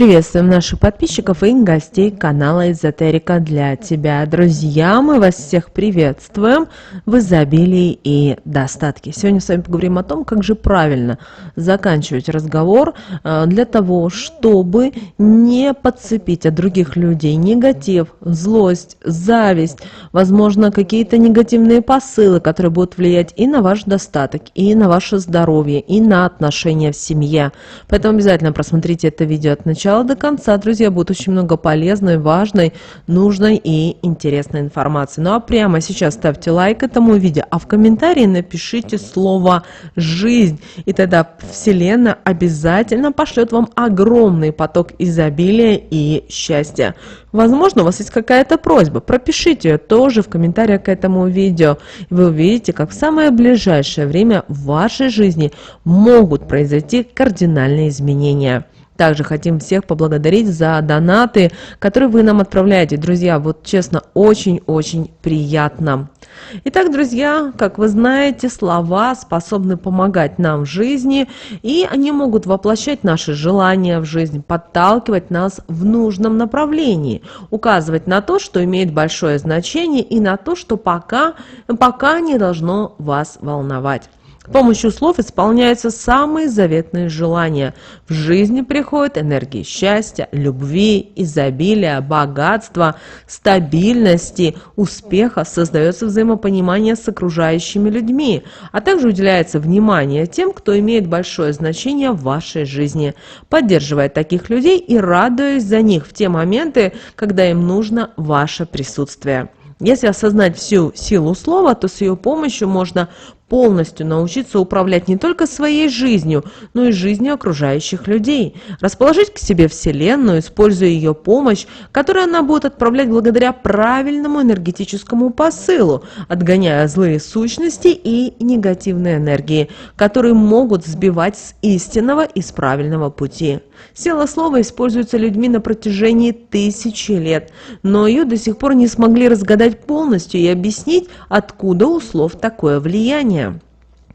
Приветствуем наших подписчиков и гостей канала Эзотерика для тебя. Друзья, мы вас всех приветствуем в изобилии и достатке. Сегодня с вами поговорим о том, как же правильно заканчивать разговор для того, чтобы не подцепить от других людей негатив, злость, зависть, возможно, какие-то негативные посылы, которые будут влиять и на ваш достаток, и на ваше здоровье, и на отношения в семье. Поэтому обязательно просмотрите это видео от начала до конца, друзья, будет очень много полезной, важной, нужной и интересной информации. Ну а прямо сейчас ставьте лайк этому видео, а в комментарии напишите слово «жизнь», и тогда Вселенная обязательно пошлет вам огромный поток изобилия и счастья. Возможно, у вас есть какая-то просьба, пропишите ее тоже в комментариях к этому видео. И вы увидите, как в самое ближайшее время в вашей жизни могут произойти кардинальные изменения. Также хотим всех поблагодарить за донаты, которые вы нам отправляете. Друзья, вот честно, очень-очень приятно. Итак, друзья, как вы знаете, слова способны помогать нам в жизни, и они могут воплощать наши желания в жизнь, подталкивать нас в нужном направлении, указывать на то, что имеет большое значение, и на то, что пока не должно вас волновать. С помощью слов исполняются самые заветные желания. В жизни приходят энергии счастья, любви, изобилия, богатства, стабильности, успеха, создается взаимопонимание с окружающими людьми, а также уделяется внимание тем, кто имеет большое значение в вашей жизни, поддерживая таких людей и радуясь за них в те моменты, когда им нужно ваше присутствие. Если осознать всю силу слова, то с ее помощью можно полностью научиться управлять не только своей жизнью, но и жизнью окружающих людей, расположить к себе Вселенную, используя ее помощь, которую она будет отправлять благодаря правильному энергетическому посылу, отгоняя злые сущности и негативные энергии, которые могут сбивать с истинного и с правильного пути. Сила слова используется людьми на протяжении тысячи лет, но ее до сих пор не смогли разгадать полностью и объяснить, откуда у слов такое влияние.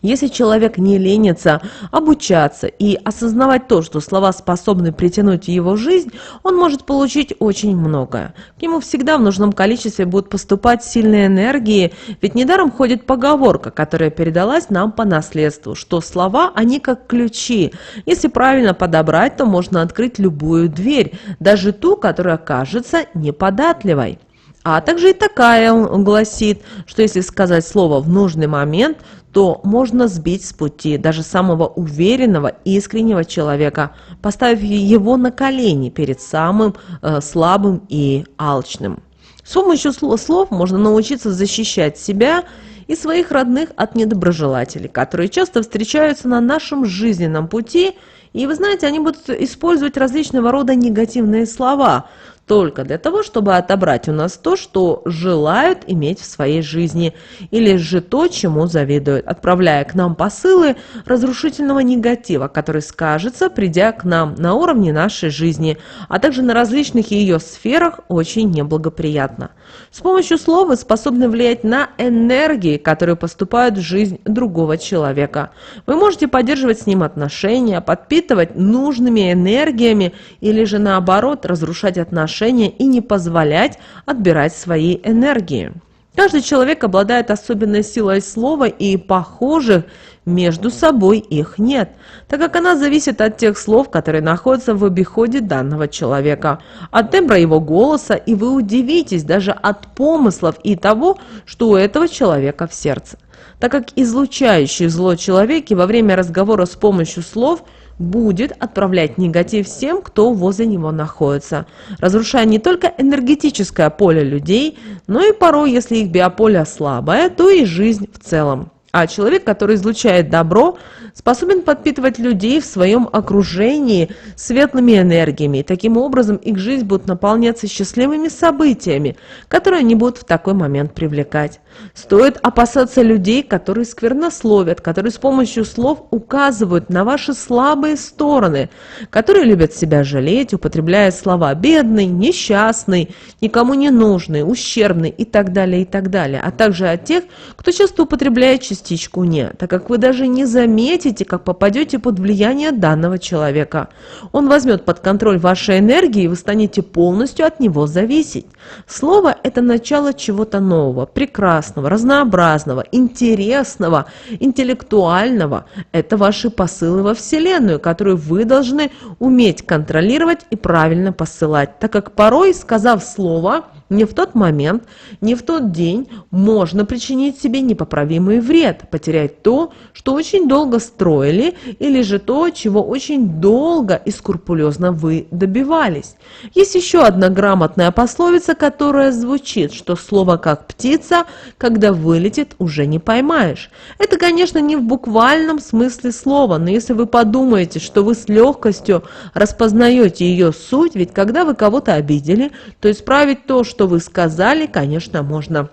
Если человек не ленится обучаться и осознавать то, что слова способны притянуть в его жизнь, он может получить очень многое. К нему всегда в нужном количестве будут поступать сильные энергии, ведь недаром ходит поговорка, которая передалась нам по наследству, что слова, они как ключи. Если правильно подобрать, то можно открыть любую дверь, даже ту, которая кажется неподатливой. А также и такая гласит, что если сказать слово в нужный момент, то можно сбить с пути даже самого уверенного, искреннего человека, поставив его на колени перед самым слабым и алчным. С помощью слов можно научиться защищать себя и своих родных от недоброжелателей, которые часто встречаются на нашем жизненном пути. И вы знаете, они будут использовать различного рода негативные слова только для того, чтобы отобрать у нас то, что желают иметь в своей жизни, или же то, чему завидуют, отправляя к нам посылы разрушительного негатива, который скажется, придя к нам на уровне нашей жизни, а также на различных ее сферах очень неблагоприятно. С помощью слова способны влиять на энергии, которые поступают в жизнь другого человека. Вы можете поддерживать с ним отношения, подпитывать нужными энергиями или же наоборот разрушать отношения и не позволять отбирать свои энергии. Каждый человек обладает особенной силой слова, и похожих между собой их нет, так как она зависит от тех слов, которые находятся в обиходе данного человека, от тембра его голоса, и вы удивитесь даже от помыслов и того, что у этого человека в сердце. Так как излучающий зло человеки во время разговора с помощью слов будет отправлять негатив всем, кто возле него находится, разрушая не только энергетическое поле людей, но и порой, если их биополе слабое, то и жизнь в целом. А человек, который излучает добро, способен подпитывать людей в своем окружении светлыми энергиями. И таким образом их жизнь будет наполняться счастливыми событиями, которые они будут в такой момент привлекать. Стоит опасаться людей, которые сквернословят, которые с помощью слов указывают на ваши слабые стороны, которые любят себя жалеть, употребляя слова «бедный», «несчастный», «никому не нужный», «ущербный» и так далее, а также от тех, кто часто употребляет частичку «не», так как вы даже не заметите, как попадете под влияние данного человека. Он возьмет под контроль ваши энергии, и вы станете полностью от него зависеть. Слово – это начало чего-то нового, прекрасного, разнообразного, интересного, интеллектуального. Это ваши посылы во Вселенную, которые вы должны уметь контролировать и правильно посылать, так как порой, сказав слово, не в тот момент, не в тот день можно причинить себе непоправимый вред, потерять то, что очень долго строили, или же то, чего очень долго и скрупулезно вы добивались. Есть еще одна грамотная пословица, которая звучит, что слово как птица, когда вылетит, уже не поймаешь. Это, конечно, не в буквальном смысле слова, но если вы подумаете, что вы с легкостью распознаете ее суть, ведь когда вы кого-то обидели, то исправить то, что вы сказали, конечно, можно.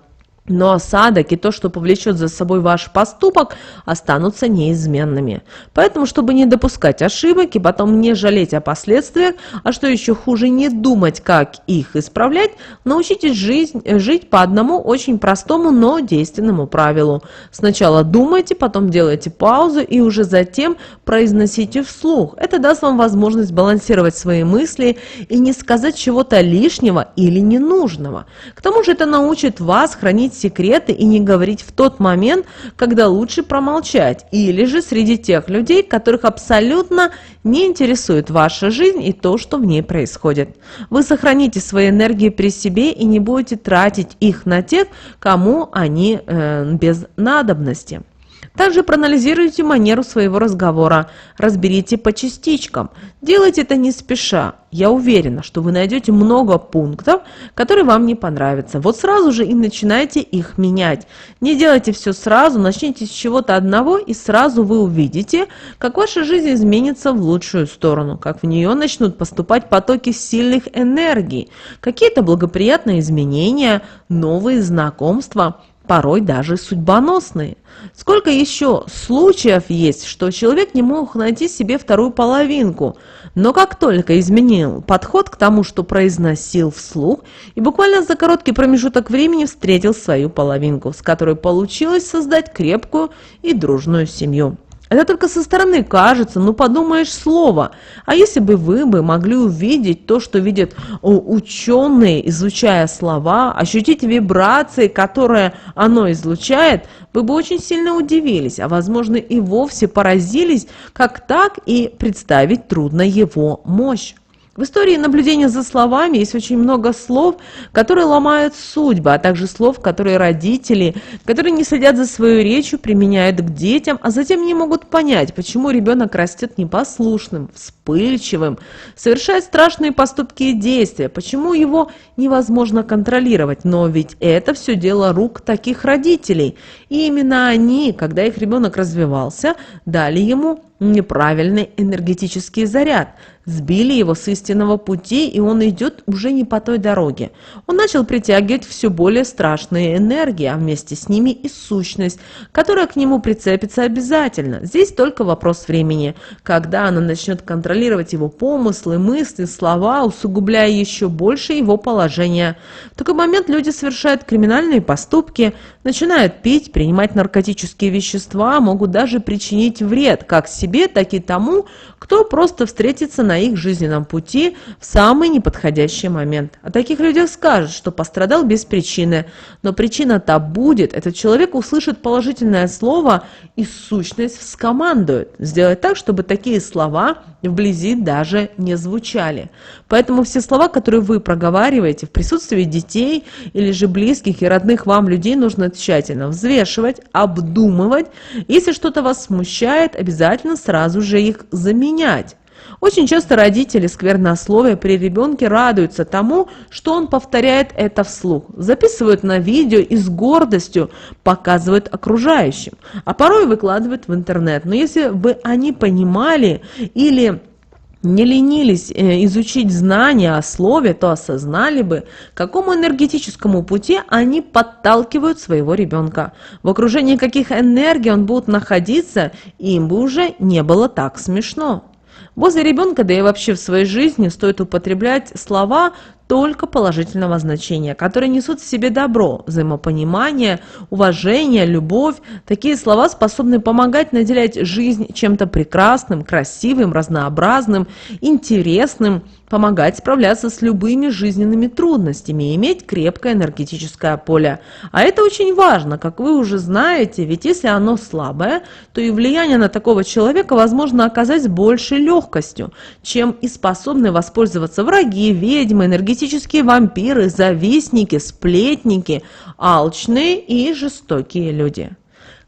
Но осадок и то, что повлечет за собой ваш поступок, останутся неизменными. Поэтому, чтобы не допускать ошибок и потом не жалеть о последствиях, а что еще хуже, не думать, как их исправлять, научитесь жить по одному очень простому, но действенному правилу. Сначала думайте, потом делайте паузу и уже затем произносите вслух. Это даст вам возможность балансировать свои мысли и не сказать чего-то лишнего или ненужного. К тому же это научит вас хранить секреты и не говорить в тот момент, когда лучше промолчать, или же среди тех людей, которых абсолютно не интересует ваша жизнь и то, что в ней происходит. Вы сохраните свои энергии при себе и не будете тратить их на тех, кому они без надобности. Также проанализируйте манеру своего разговора, разберите по частичкам. Делайте это не спеша. Я уверена, что вы найдете много пунктов, которые вам не понравятся. Вот сразу же и начинайте их менять. Не делайте все сразу, начните с чего-то одного, и сразу вы увидите, как ваша жизнь изменится в лучшую сторону, как в нее начнут поступать потоки сильных энергий, какие-то благоприятные изменения, новые знакомства, порой даже судьбоносные. Сколько еще случаев есть, что человек не мог найти себе вторую половинку, но как только изменил подход к тому, что произносил вслух, и буквально за короткий промежуток времени встретил свою половинку, с которой получилось создать крепкую и дружную семью. Это только со стороны кажется, ну подумаешь, слово. А если бы вы могли увидеть то, что видят ученые, изучая слова, ощутить вибрации, которые оно излучает, вы бы очень сильно удивились, а возможно и вовсе поразились, как так и представить трудно его мощь. В истории наблюдения за словами есть очень много слов, которые ломают судьбы, а также слов, которые родители, которые не следят за своей речью, применяют к детям, а затем не могут понять, почему ребенок растет непослушным, вспыльчивым, совершает страшные поступки и действия, почему его невозможно контролировать. Но ведь это все дело рук таких родителей. И именно они, когда их ребенок развивался, дали ему неправильный энергетический заряд, сбили его с истинного пути, и он идет уже не по той дороге. Он начал притягивать все более страшные энергии, а вместе с ними и сущность, которая к нему прицепится обязательно. Здесь только вопрос времени, когда она начнет контролировать его помыслы, мысли, слова, усугубляя еще больше его положение. В такой момент люди совершают криминальные поступки, начинают пить, принимать наркотические вещества, могут даже причинить вред как себе, так и тому, кто просто встретится на их жизненном пути в самый неподходящий момент. О таких людях скажут, что пострадал без причины, но причина-то будет. Этот человек услышит положительное слово, и сущность скомандует сделать так, чтобы такие слова вблизи даже не звучали. Поэтому все слова, которые вы проговариваете в присутствии детей или же близких и родных вам людей, нужно тщательно взвешивать, обдумывать. Если что-то вас смущает, обязательно сразу же их заменять. Очень часто родители сквернословия при ребенке радуются тому, что он повторяет это вслух, записывают на видео и с гордостью показывают окружающим, а порой выкладывают в интернет. Но если бы они понимали или не ленились изучить знания о слове, то осознали бы, к какому энергетическому пути они подталкивают своего ребенка. В окружении каких энергий он будет находиться, им бы уже не было так смешно. Возле ребенка, да и вообще в своей жизни стоит употреблять слова только положительного значения, которые несут в себе добро, взаимопонимание, уважение, любовь. Такие слова способны помогать наделять жизнь чем-то прекрасным, красивым, разнообразным, интересным, помогать справляться с любыми жизненными трудностями и иметь крепкое энергетическое поле. А это очень важно, как вы уже знаете, ведь если оно слабое, то и влияние на такого человека возможно оказать с большей легкостью, чем и способны воспользоваться враги, ведьмы, энергетические вампиры, завистники, сплетники, алчные и жестокие люди.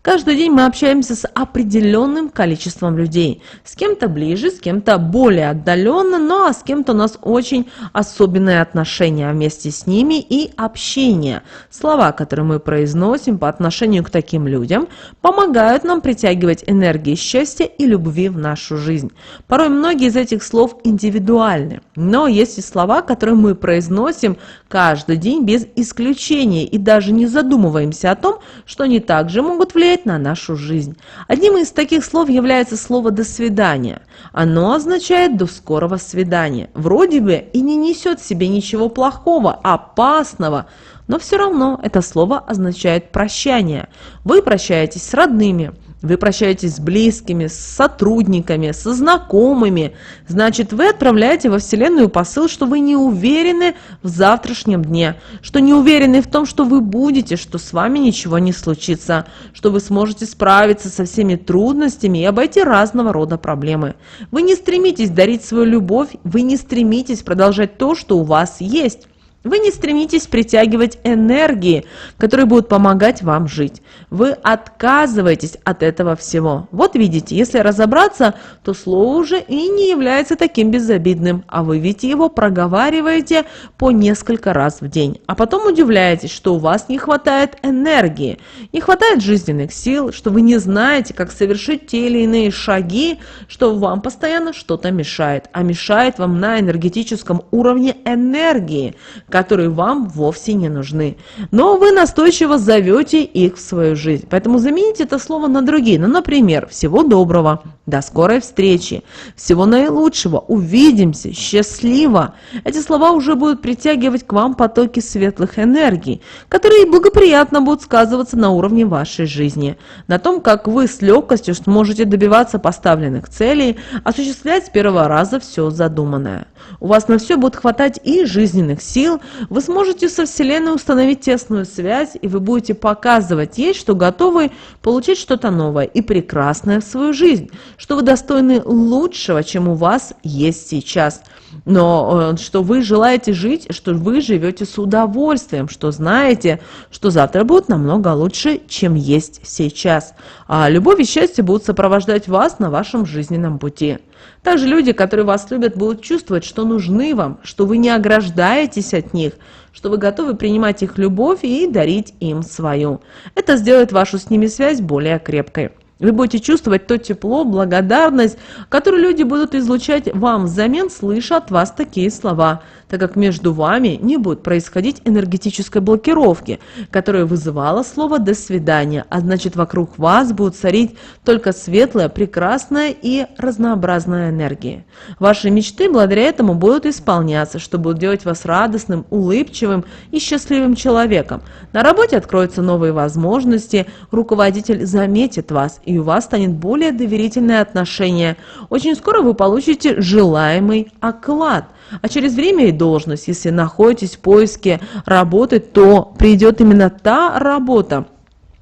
Каждый день мы общаемся с определенным количеством людей. С кем-то ближе, с кем-то более отдаленно, но с кем-то у нас очень особенные отношения, а вместе с ними и общение. Слова, которые мы произносим по отношению к таким людям, помогают нам притягивать энергии счастья и любви в нашу жизнь. Порой многие из этих слов индивидуальны, но есть и слова, которые мы произносим каждый день без исключения и даже не задумываемся о том, что они также могут влиять на нашу жизнь. Одним из таких слов является слово «до свидания». Оно означает «до скорого свидания». Вроде бы и не несет в себе ничего плохого, опасного, но все равно это слово означает прощание. Вы прощаетесь с родными, вы прощаетесь с близкими, с сотрудниками, со знакомыми. Значит, вы отправляете во Вселенную посыл, что вы не уверены в завтрашнем дне, что не уверены в том, что вы будете, что с вами ничего не случится, что вы сможете справиться со всеми трудностями и обойти разного рода проблемы. Вы не стремитесь дарить свою любовь, вы не стремитесь продолжать то, что у вас есть. Вы не стремитесь притягивать энергии, которые будут помогать вам жить. Вы отказываетесь от этого всего. Вот видите, если разобраться, то слово уже и не является таким безобидным, а вы ведь его проговариваете по несколько раз в день. А потом удивляетесь, что у вас не хватает энергии, не хватает жизненных сил, что вы не знаете, как совершить те или иные шаги, что вам постоянно что-то мешает. А мешает вам на энергетическом уровне энергии, которые вам вовсе не нужны. Но вы настойчиво зовете их в свою жизнь. Поэтому замените это слово на другие. Ну, например, «всего доброго», «до скорой встречи», «всего наилучшего», «увидимся», «счастливо». Эти слова уже будут притягивать к вам потоки светлых энергий, которые благоприятно будут сказываться на уровне вашей жизни, на том, как вы с легкостью сможете добиваться поставленных целей, осуществлять с первого раза все задуманное. У вас на все будет хватать и жизненных сил, вы сможете со Вселенной установить тесную связь, и вы будете показывать ей, что готовы получить что-то новое и прекрасное в свою жизнь, что вы достойны лучшего, чем у вас есть сейчас. Но что вы желаете жить, что вы живете с удовольствием, что знаете, что завтра будет намного лучше, чем есть сейчас. А любовь и счастье будут сопровождать вас на вашем жизненном пути. Также люди, которые вас любят, будут чувствовать, что нужны вам, что вы не ограждаетесь от них, что вы готовы принимать их любовь и дарить им свою. Это сделает вашу с ними связь более крепкой. Вы будете чувствовать то тепло, благодарность, которую люди будут излучать вам взамен, слыша от вас такие слова, так как между вами не будет происходить энергетической блокировки, которая вызывала слово «до свидания», а значит, вокруг вас будут царить только светлая, прекрасная и разнообразная энергия. Ваши мечты благодаря этому будут исполняться, что будет делать вас радостным, улыбчивым и счастливым человеком. На работе откроются новые возможности, руководитель заметит вас, и у вас станет более доверительное отношение. Очень скоро вы получите желаемый оклад. А через время и должность, если находитесь в поиске работы, то придет именно та работа,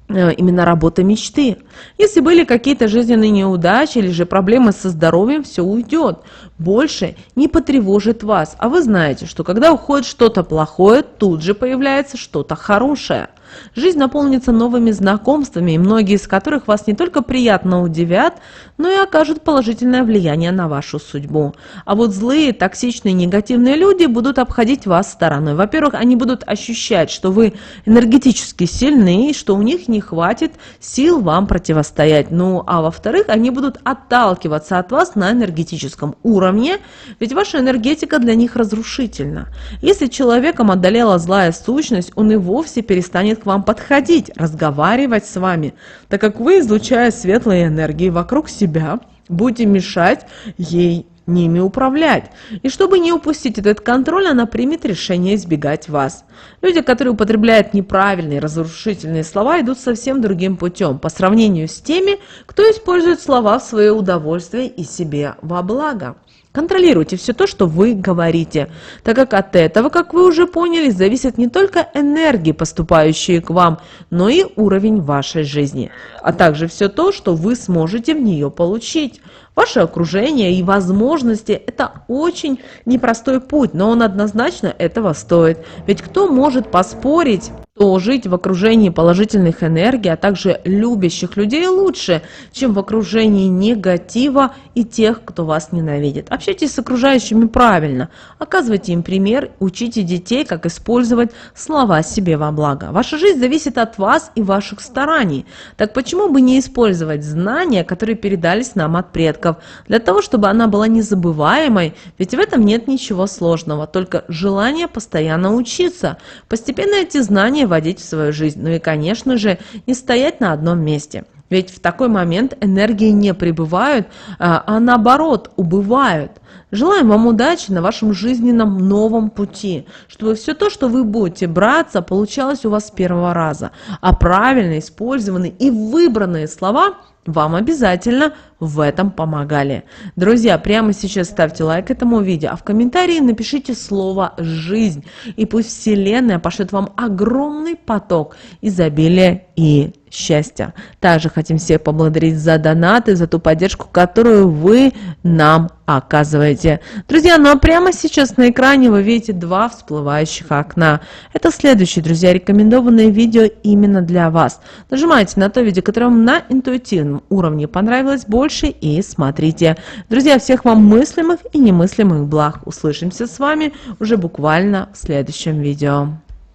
именно работа мечты. Если были какие-то жизненные неудачи или же проблемы со здоровьем, все уйдет. Больше не потревожит вас. А вы знаете, что когда уходит что-то плохое, тут же появляется что-то хорошее. Жизнь наполнится новыми знакомствами, и многие из которых вас не только приятно удивят, но и окажут положительное влияние на вашу судьбу. А вот злые, токсичные, негативные люди будут обходить вас стороной. Во-первых, они будут ощущать, что вы энергетически сильны, и что у них не хватит сил вам противостоять. Ну, а во-вторых, они будут отталкиваться от вас на энергетическом уровне, ведь ваша энергетика для них разрушительна. Если человеком одолела злая сущность, он и вовсе перестанет к вам подходить, разговаривать с вами, так как вы, излучая светлые энергии вокруг себя, будете мешать ей ними управлять. И чтобы не упустить этот контроль, она примет решение избегать вас. Люди, которые употребляют неправильные, разрушительные слова, идут совсем другим путем по сравнению с теми, кто использует слова в свое удовольствие и себе во благо. Контролируйте все то, что вы говорите, так как от этого, как вы уже поняли, зависит не только энергии, поступающие к вам, но и уровень вашей жизни, а также все то, что вы сможете в нее получить. Ваше окружение и возможности – это очень непростой путь, но он однозначно этого стоит. Ведь кто может поспорить, то жить в окружении положительных энергий, а также любящих людей лучше, чем в окружении негатива и тех, кто вас ненавидит. Общайтесь с окружающими правильно, оказывайте им пример, учите детей, как использовать слова себе во благо. Ваша жизнь зависит от вас и ваших стараний. Так почему бы не использовать знания, которые передались нам от предков, для того, чтобы она была незабываемой? Ведь в этом нет ничего сложного, только желание постоянно учиться, постепенно эти знания вводить в свою жизнь. Ну и, конечно же, не стоять на одном месте. Ведь в такой момент энергии не прибывают, а наоборот убывают. Желаем вам удачи на вашем жизненном новом пути, чтобы все то, что вы будете браться, получалось у вас с первого раза. А правильно использованные и выбранные слова вам обязательно в этом помогали. Друзья, прямо сейчас ставьте лайк этому видео, а в комментарии напишите слово «жизнь», и пусть Вселенная пошлет вам огромный поток изобилия и счастья. Также хотим всех поблагодарить за донаты, за ту поддержку, которую вы нам оказываете. Друзья, ну а прямо сейчас на экране вы видите два всплывающих окна. Это следующее, друзья, рекомендованное видео именно для вас. Нажимайте на то видео, которое вам на интуитивном уровне понравилось больше, и смотрите. Друзья, всех вам мыслимых и немыслимых благ. Услышимся с вами уже буквально в следующем видео.